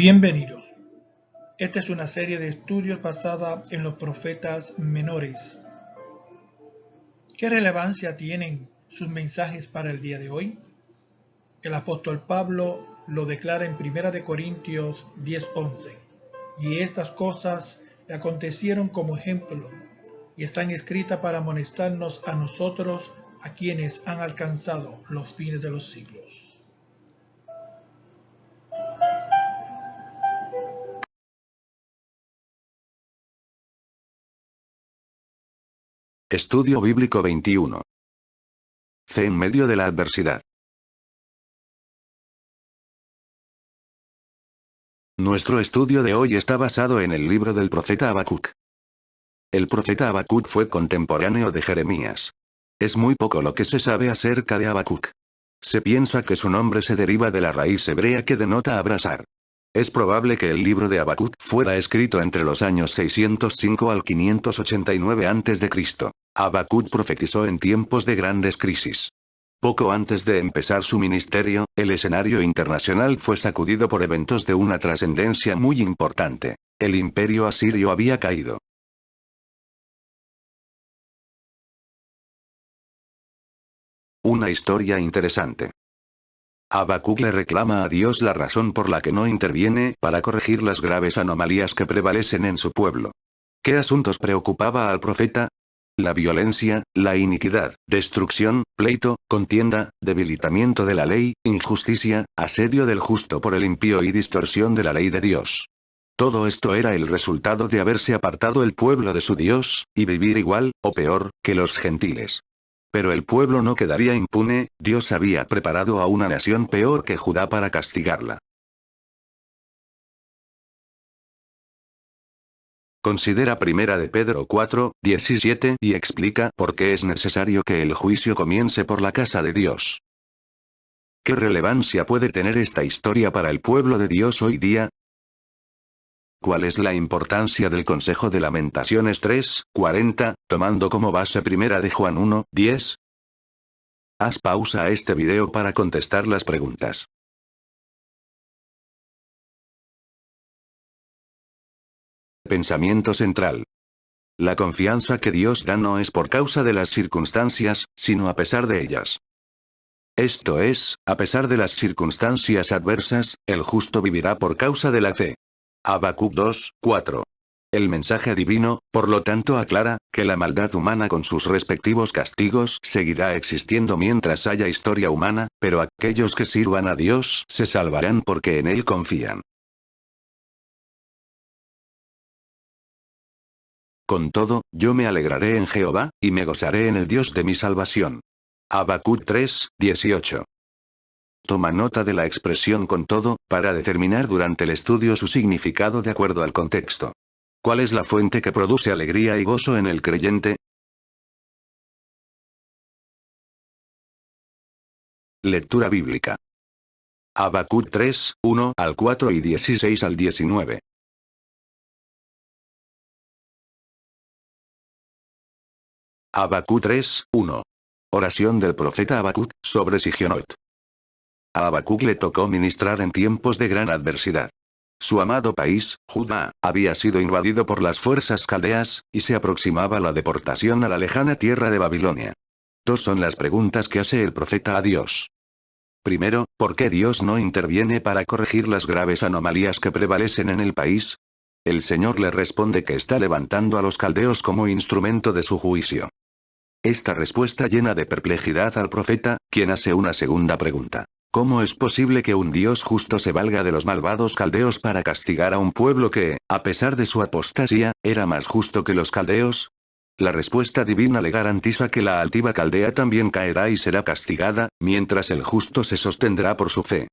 Bienvenidos. Esta es una serie de estudios basada en los profetas menores. ¿Qué relevancia tienen sus mensajes para el día de hoy? El apóstol Pablo lo declara en 1 Corintios 10:11. Y estas cosas le acontecieron como ejemplo, y están escritas para amonestarnos a nosotros, a quienes han alcanzado los fines de los siglos. Estudio Bíblico 21. Fe en medio de la adversidad. Nuestro estudio de hoy está basado en el libro del profeta Habacuc. El profeta Habacuc fue contemporáneo de Jeremías. Es muy poco lo que se sabe acerca de Habacuc. Se piensa que su nombre se deriva de la raíz hebrea que denota abrasar. Es probable que el libro de Habacuc fuera escrito entre los años 605 al 589 a.C. Habacuc profetizó en tiempos de grandes crisis. Poco antes de empezar su ministerio, el escenario internacional fue sacudido por eventos de una trascendencia muy importante. El imperio asirio había caído. Una historia interesante. Habacuc le reclama a Dios la razón por la que no interviene para corregir las graves anomalías que prevalecen en su pueblo. ¿Qué asuntos preocupaba al profeta? La violencia, la iniquidad, destrucción, pleito, contienda, debilitamiento de la ley, injusticia, asedio del justo por el impío y distorsión de la ley de Dios. Todo esto era el resultado de haberse apartado el pueblo de su Dios, y vivir igual, o peor, que los gentiles. Pero el pueblo no quedaría impune, Dios había preparado a una nación peor que Judá para castigarla. Considera 1 de Pedro 4:17 y explica por qué es necesario que el juicio comience por la casa de Dios. ¿Qué relevancia puede tener esta historia para el pueblo de Dios hoy día? ¿Cuál es la importancia del Consejo de Lamentaciones 3:40, tomando como base 1 de Juan 1:10? Haz pausa a este video para contestar las preguntas. Pensamiento central. La confianza que Dios da no es por causa de las circunstancias, sino a pesar de ellas. Esto es, a pesar de las circunstancias adversas, el justo vivirá por causa de la fe. Habacuc 2:4. El mensaje divino, por lo tanto, aclara que la maldad humana con sus respectivos castigos seguirá existiendo mientras haya historia humana, pero aquellos que sirvan a Dios se salvarán porque en Él confían. Con todo, yo me alegraré en Jehová, y me gozaré en el Dios de mi salvación. Habacuc 3:18. Toma nota de la expresión con todo, para determinar durante el estudio su significado de acuerdo al contexto. ¿Cuál es la fuente que produce alegría y gozo en el creyente? Lectura bíblica. Habacuc 3:1 al 4 y 16 al 19. Habacuc 3:1. Oración del profeta Habacuc, sobre Sigionot. A Habacuc le tocó ministrar en tiempos de gran adversidad. Su amado país, Judá, había sido invadido por las fuerzas caldeas, y se aproximaba la deportación a la lejana tierra de Babilonia. Dos son las preguntas que hace el profeta a Dios. Primero, ¿por qué Dios no interviene para corregir las graves anomalías que prevalecen en el país? El Señor le responde que está levantando a los caldeos como instrumento de su juicio. Esta respuesta llena de perplejidad al profeta, quien hace una segunda pregunta. ¿Cómo es posible que un Dios justo se valga de los malvados caldeos para castigar a un pueblo que, a pesar de su apostasía, era más justo que los caldeos? La respuesta divina le garantiza que la altiva Caldea también caerá y será castigada, mientras el justo se sostendrá por su fe.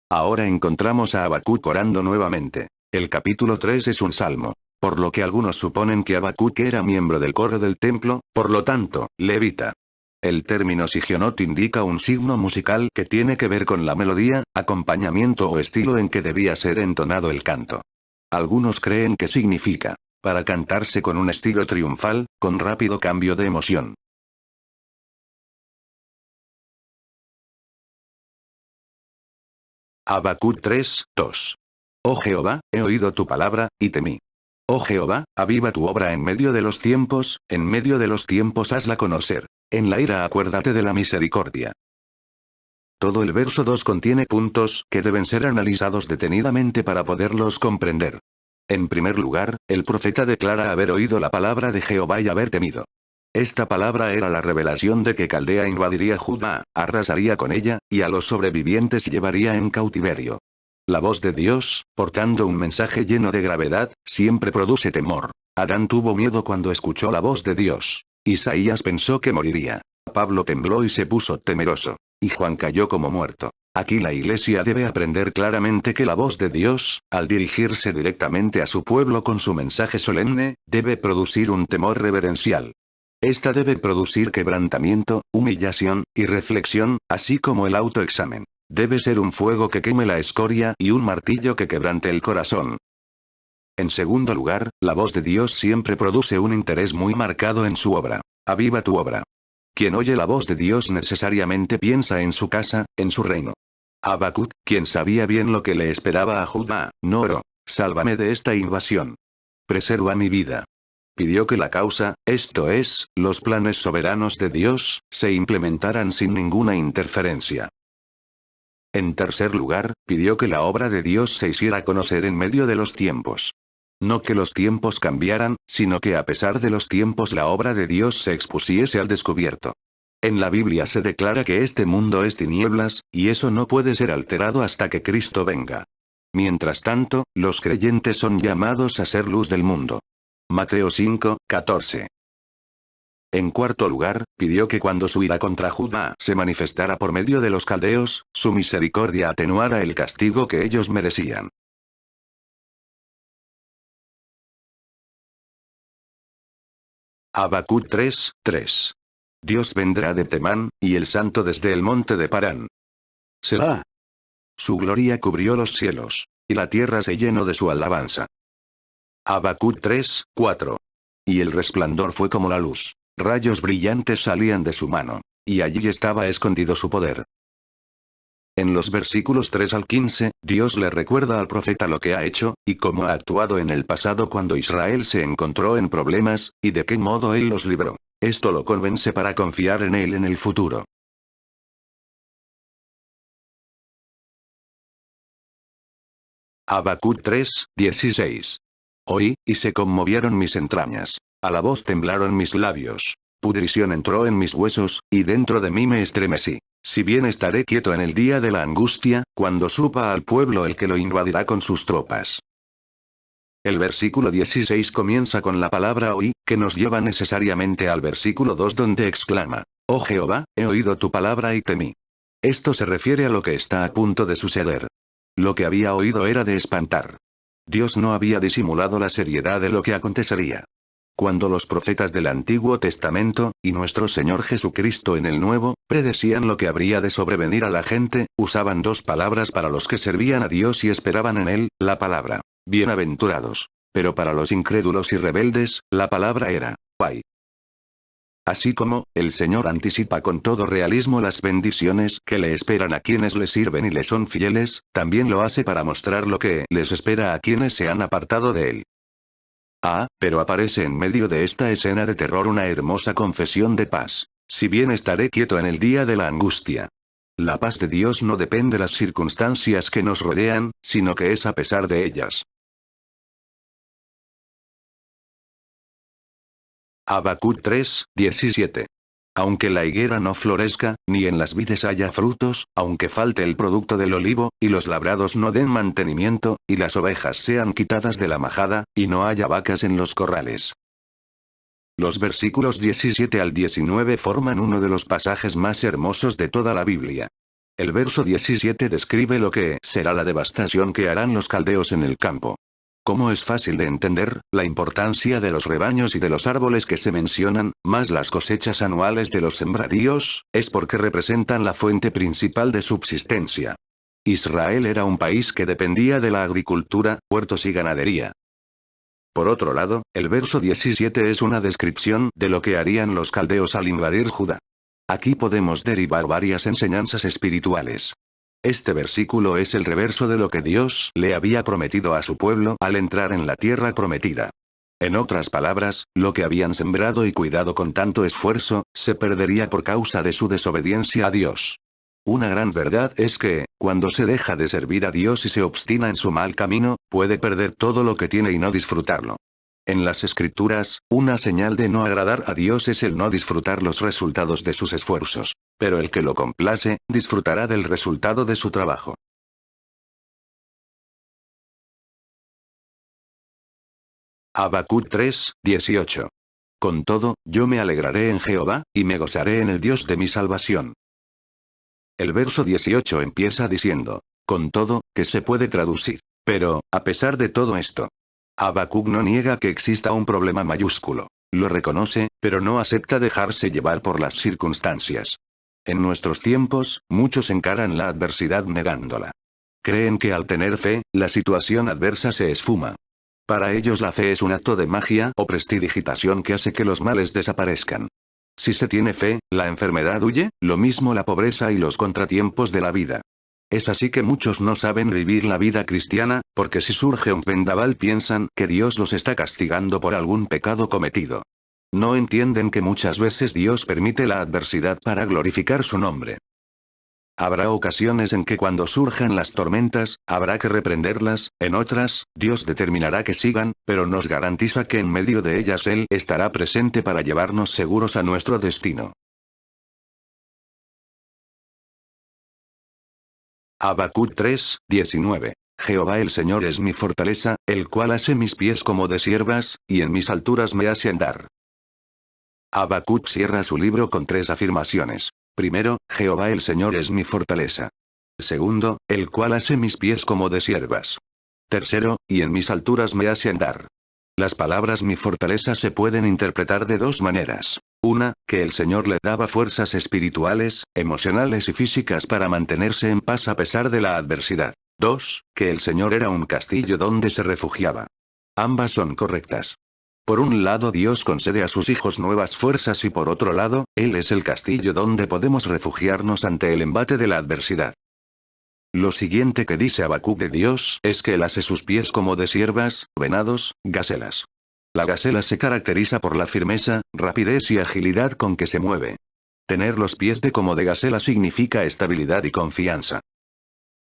Ahora encontramos a Habacuc orando nuevamente. El capítulo 3 es un salmo. Por lo que algunos suponen que Habacuc era miembro del coro del templo, por lo tanto, levita. El término sigionot indica un signo musical que tiene que ver con la melodía, acompañamiento o estilo en que debía ser entonado el canto. Algunos creen que significa, para cantarse con un estilo triunfal, con rápido cambio de emoción. Habacuc 3:2. Oh Jehová, he oído tu palabra, y temí. Oh Jehová, aviva tu obra en medio de los tiempos, en medio de los tiempos hazla conocer. En la ira acuérdate de la misericordia. Todo el verso 2 contiene puntos que deben ser analizados detenidamente para poderlos comprender. En primer lugar, el profeta declara haber oído la palabra de Jehová y haber temido. Esta palabra era la revelación de que Caldea invadiría Judá, arrasaría con ella, y a los sobrevivientes llevaría en cautiverio. La voz de Dios, portando un mensaje lleno de gravedad, siempre produce temor. Adán tuvo miedo cuando escuchó la voz de Dios. Isaías pensó que moriría. Pablo tembló y se puso temeroso. Y Juan cayó como muerto. Aquí la Iglesia debe aprender claramente que la voz de Dios, al dirigirse directamente a su pueblo con su mensaje solemne, debe producir un temor reverencial. Esta debe producir quebrantamiento, humillación, y reflexión, así como el autoexamen. Debe ser un fuego que queme la escoria y un martillo que quebrante el corazón. En segundo lugar, la voz de Dios siempre produce un interés muy marcado en su obra. Aviva tu obra. Quien oye la voz de Dios necesariamente piensa en su casa, en su reino. Habacuc, quien sabía bien lo que le esperaba a Judá, no oró: sálvame de esta invasión. Preserva mi vida. Pidió que la causa, esto es, los planes soberanos de Dios, se implementaran sin ninguna interferencia. En tercer lugar, pidió que la obra de Dios se hiciera conocer en medio de los tiempos. No que los tiempos cambiaran, sino que a pesar de los tiempos la obra de Dios se expusiese al descubierto. En la Biblia se declara que este mundo es tinieblas, y eso no puede ser alterado hasta que Cristo venga. Mientras tanto, los creyentes son llamados a ser luz del mundo. Mateo 5, 14. En cuarto lugar, pidió que cuando su ira contra Judá se manifestara por medio de los caldeos, su misericordia atenuara el castigo que ellos merecían. Habacuc 3, 3. Dios vendrá de Temán, y el santo desde el monte de Parán. Selah. Su gloria cubrió los cielos, y la tierra se llenó de su alabanza. Habacuc 3, 4. Y el resplandor fue como la luz. Rayos brillantes salían de su mano, y allí estaba escondido su poder. En los versículos 3 al 15, Dios le recuerda al profeta lo que ha hecho, y cómo ha actuado en el pasado cuando Israel se encontró en problemas, y de qué modo él los libró. Esto lo convence para confiar en él en el futuro. Habacuc 3, 16. Oí, y se conmovieron mis entrañas. A la voz temblaron mis labios. Pudrición entró en mis huesos, y dentro de mí me estremecí. Si bien estaré quieto en el día de la angustia, cuando supa al pueblo el que lo invadirá con sus tropas. El versículo 16 comienza con la palabra oí, que nos lleva necesariamente al versículo 2 donde exclama: Oh Jehová, he oído tu palabra y temí. Esto se refiere a lo que está a punto de suceder. Lo que había oído era de espantar. Dios no había disimulado la seriedad de lo que acontecería. Cuando los profetas del Antiguo Testamento, y nuestro Señor Jesucristo en el Nuevo, predecían lo que habría de sobrevenir a la gente, usaban dos palabras para los que servían a Dios y esperaban en Él, la palabra bienaventurados. Pero para los incrédulos y rebeldes, la palabra era ay. Así como, el Señor anticipa con todo realismo las bendiciones que le esperan a quienes le sirven y le son fieles, también lo hace para mostrar lo que les espera a quienes se han apartado de Él. Pero aparece en medio de esta escena de terror una hermosa confesión de paz. Si bien estaré quieto en el día de la angustia. La paz de Dios no depende de las circunstancias que nos rodean, sino que es a pesar de ellas. Habacuc 3, 17. Aunque la higuera no florezca, ni en las vides haya frutos, aunque falte el producto del olivo, y los labrados no den mantenimiento, y las ovejas sean quitadas de la majada, y no haya vacas en los corrales. Los versículos 17 al 19 forman uno de los pasajes más hermosos de toda la Biblia. El verso 17 describe lo que será la devastación que harán los caldeos en el campo. Como es fácil de entender, la importancia de los rebaños y de los árboles que se mencionan, más las cosechas anuales de los sembradíos, es porque representan la fuente principal de subsistencia. Israel era un país que dependía de la agricultura, puertos y ganadería. Por otro lado, el verso 17 es una descripción de lo que harían los caldeos al invadir Judá. Aquí podemos derivar varias enseñanzas espirituales. Este versículo es el reverso de lo que Dios le había prometido a su pueblo al entrar en la tierra prometida. En otras palabras, lo que habían sembrado y cuidado con tanto esfuerzo, se perdería por causa de su desobediencia a Dios. Una gran verdad es que, cuando se deja de servir a Dios y se obstina en su mal camino, puede perder todo lo que tiene y no disfrutarlo. En las Escrituras, una señal de no agradar a Dios es el no disfrutar los resultados de sus esfuerzos. Pero el que lo complace, disfrutará del resultado de su trabajo. Habacuc 3, 18. Con todo, yo me alegraré en Jehová, y me gozaré en el Dios de mi salvación. El verso 18 empieza diciendo, con todo, que se puede traducir. Pero, a pesar de todo esto, Habacuc no niega que exista un problema mayúsculo. Lo reconoce, pero no acepta dejarse llevar por las circunstancias. En nuestros tiempos, muchos encaran la adversidad negándola. Creen que al tener fe, la situación adversa se esfuma. Para ellos la fe es un acto de magia o prestidigitación que hace que los males desaparezcan. Si se tiene fe, la enfermedad huye, lo mismo la pobreza y los contratiempos de la vida. Es así que muchos no saben vivir la vida cristiana, porque si surge un vendaval piensan que Dios los está castigando por algún pecado cometido. No entienden que muchas veces Dios permite la adversidad para glorificar su nombre. Habrá ocasiones en que cuando surjan las tormentas, habrá que reprenderlas, en otras, Dios determinará que sigan, pero nos garantiza que en medio de ellas Él estará presente para llevarnos seguros a nuestro destino. Habacuc 3, 19. Jehová el Señor es mi fortaleza, el cual hace mis pies como de siervas, y en mis alturas me hace andar. Habacuc cierra su libro con 3 afirmaciones. Primero, Jehová el Señor es mi fortaleza. Segundo, el cual hace mis pies como de siervas. Tercero, y en mis alturas me hace andar. Las palabras mi fortaleza se pueden interpretar de 2 maneras. Una, que el Señor le daba fuerzas espirituales, emocionales y físicas para mantenerse en paz a pesar de la adversidad. 2, que el Señor era un castillo donde se refugiaba. Ambas son correctas. Por un lado Dios concede a sus hijos nuevas fuerzas y por otro lado, Él es el castillo donde podemos refugiarnos ante el embate de la adversidad. Lo siguiente que dice Habacuc de Dios es que Él hace sus pies como de siervas, venados, gacelas. La gacela se caracteriza por la firmeza, rapidez y agilidad con que se mueve. Tener los pies como de gacela significa estabilidad y confianza.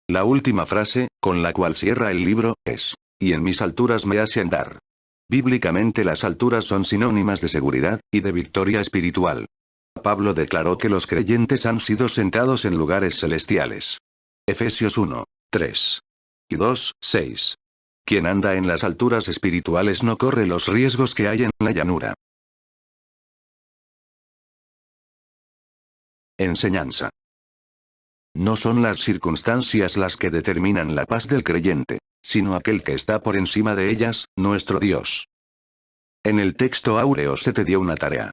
La última frase, con la cual cierra el libro, es, y en mis alturas me hace andar. Bíblicamente las alturas son sinónimas de seguridad, y de victoria espiritual. Pablo declaró que los creyentes han sido sentados en lugares celestiales. Efesios 1, 3. Y 2, 6. Quien anda en las alturas espirituales no corre los riesgos que hay en la llanura. Enseñanza. No son las circunstancias las que determinan la paz del creyente, sino aquel que está por encima de ellas, nuestro Dios. En el texto áureo se te dio una tarea.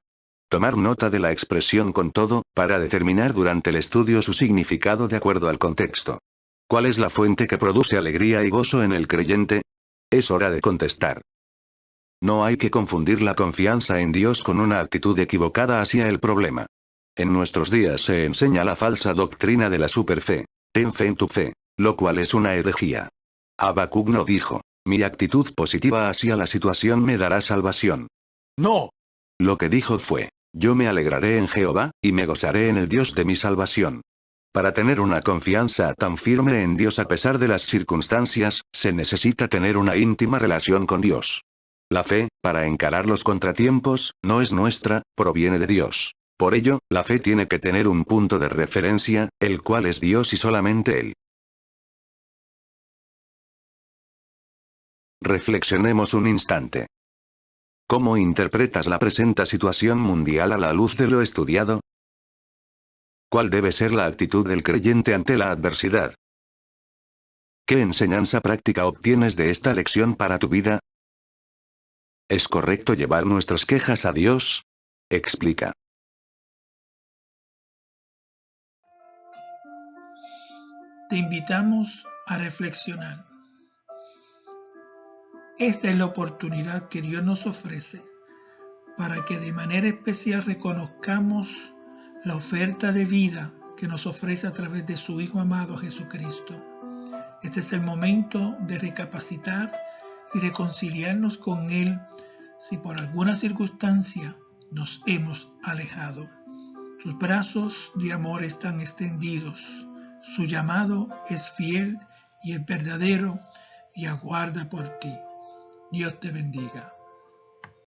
Tomar nota de la expresión con todo, para determinar durante el estudio su significado de acuerdo al contexto. ¿Cuál es la fuente que produce alegría y gozo en el creyente? Es hora de contestar. No hay que confundir la confianza en Dios con una actitud equivocada hacia el problema. En nuestros días se enseña la falsa doctrina de la superfe. Ten fe en tu fe, lo cual es una herejía. Habacuc no dijo, mi actitud positiva hacia la situación me dará salvación. No. Lo que dijo fue, yo me alegraré en Jehová, y me gozaré en el Dios de mi salvación. Para tener una confianza tan firme en Dios a pesar de las circunstancias, se necesita tener una íntima relación con Dios. La fe, para encarar los contratiempos, no es nuestra, proviene de Dios. Por ello, la fe tiene que tener un punto de referencia, el cual es Dios y solamente Él. Reflexionemos un instante. ¿Cómo interpretas la presente situación mundial a la luz de lo estudiado? ¿Cuál debe ser la actitud del creyente ante la adversidad? ¿Qué enseñanza práctica obtienes de esta lección para tu vida? ¿Es correcto llevar nuestras quejas a Dios? Explica. Te invitamos a reflexionar. Esta es la oportunidad que Dios nos ofrece para que de manera especial reconozcamos la oferta de vida que nos ofrece a través de su Hijo amado Jesucristo. Este es el momento de recapacitar y reconciliarnos con Él si por alguna circunstancia nos hemos alejado. Sus brazos de amor están extendidos. Su llamado es fiel y es verdadero y aguarda por ti. Dios te bendiga.